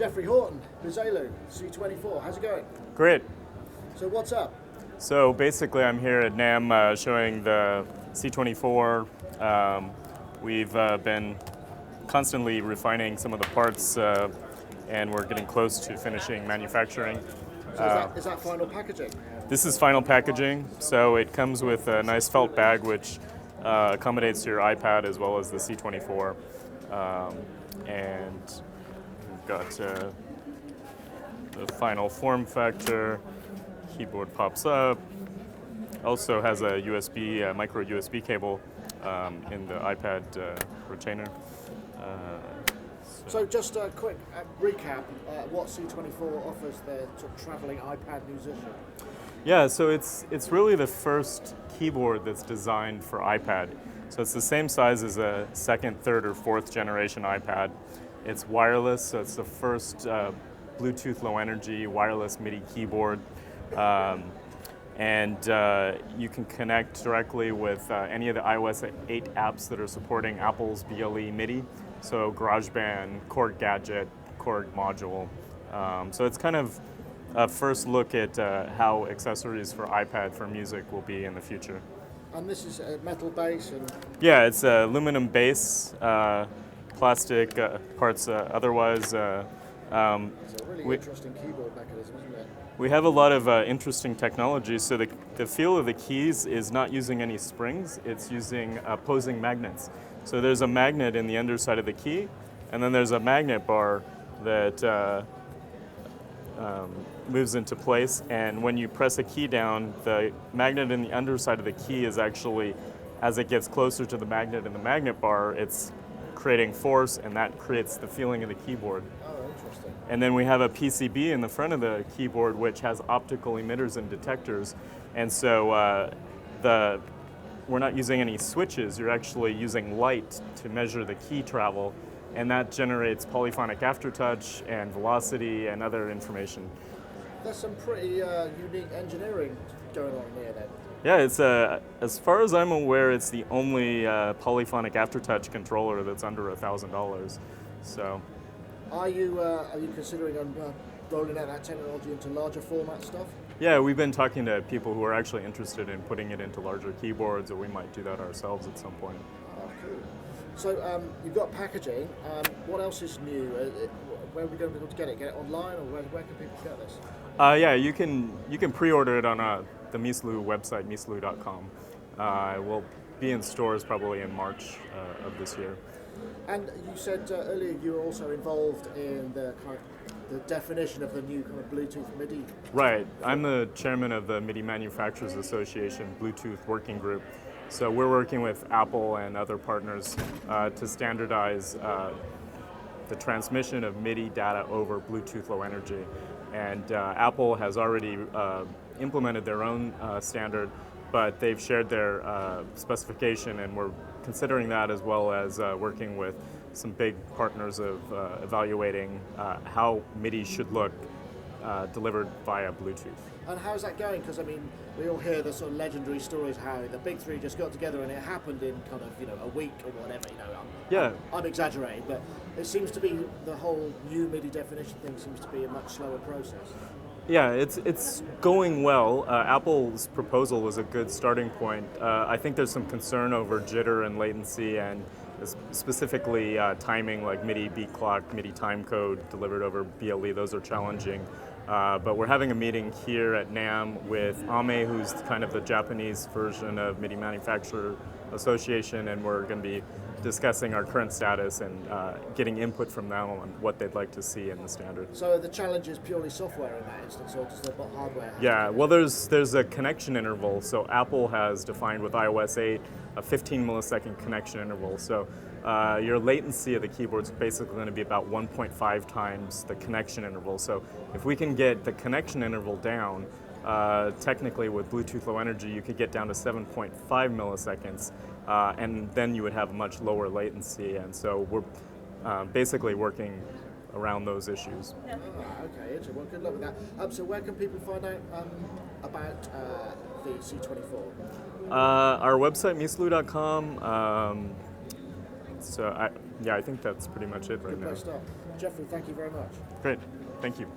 Jeffrey Horton, Miselu C.24. How's it going? Great. So what's up? So basically I'm here at NAMM showing the C.24. We've been constantly refining some of the parts and we're getting close to finishing manufacturing. So is that final packaging? This is final packaging, so it comes with a nice felt bag which accommodates your iPad as well as the C.24. And we've got the final form factor. Keyboard pops up. Also has a USB, micro USB cable in the iPad retainer. So just a quick recap, what C.24 offers the sort of traveling iPad musician. Yeah, so it's really the first keyboard that's designed for iPad. So it's the same size as a second, third, or fourth generation iPad. It's wireless, so it's the first Bluetooth low energy wireless MIDI keyboard. And you can connect directly with any of the iOS 8 apps that are supporting Apple's BLE MIDI. So GarageBand, Korg Gadget, Korg Module. So it's kind of a first look at how accessories for iPad for music will be in the future. And this is a metal base and... Yeah, it's aluminum base, plastic parts otherwise. It's a really interesting keyboard mechanism, isn't it? We have a lot of interesting technology. So the feel of the keys is not using any springs, it's using opposing magnets. So there's a magnet in the underside of the key, and then there's a magnet bar that moves into place. And when you press a key down, the magnet in the underside of the key is actually, as it gets closer to the magnet in the magnet bar, it's creating force, and that creates the feeling of the keyboard. Oh, interesting. And then we have a PCB in the front of the keyboard which has optical emitters and detectors. And so we're not using any switches, you're actually using light to measure the key travel, and that generates polyphonic aftertouch and velocity and other information. There's some pretty unique engineering going on here then. Yeah, it's as far as I'm aware, it's the only polyphonic aftertouch controller that's under $1,000. So, are you considering rolling out that technology into larger format stuff? Yeah, we've been talking to people who are actually interested in putting it into larger keyboards, or we might do that ourselves at some point. Oh, cool. So you've got packaging. What else is new? Where are we going to be able to get it? Get it online, or where can people get this? Yeah, you can pre-order it on the Miselu website, miselu.com. It will be in stores probably in March of this year. And you said earlier you were also involved in the definition of the new kind of Bluetooth MIDI. Right. I'm the chairman of the MIDI Manufacturers Association Bluetooth Working Group. So we're working with Apple and other partners to standardize the transmission of MIDI data over Bluetooth Low Energy. And Apple has already implemented their own standard, but they've shared their specification, and we're considering that, as well as working with some big partners of evaluating how MIDI should look delivered via Bluetooth. And how's that going? Because I mean, we all hear the sort of legendary stories how the big three just got together and it happened in kind of a week or whatever. I'm exaggerating, but it seems to be the whole new MIDI definition thing seems to be a much slower process. Yeah, it's going well. Apple's proposal was a good starting point. I think there's some concern over jitter and latency, and specifically timing, like MIDI beat clock, MIDI time code delivered over BLE. Those are challenging. But we're having a meeting here at NAMM with AME, who's kind of the Japanese version of MIDI Manufacturer Association, and we're going to be discussing our current status and getting input from them on what they'd like to see in the standard. So the challenge is purely software in that instance, or does the hardware? Yeah, well, there's a connection interval. So Apple has defined with iOS 8 a 15 millisecond connection interval. So your latency of the keyboard is basically going to be about 1.5 times the connection interval. So if we can get the connection interval down, technically with Bluetooth Low Energy, you could get down to 7.5 milliseconds, and then you would have a much lower latency. And so we're basically working around those issues. Okay, well, good luck with that. So where can people find out about the C.24? Our website, miselu.com. Yeah, I think that's pretty much it right Good now. place to start. Jeffrey, thank you very much. Great. Thank you.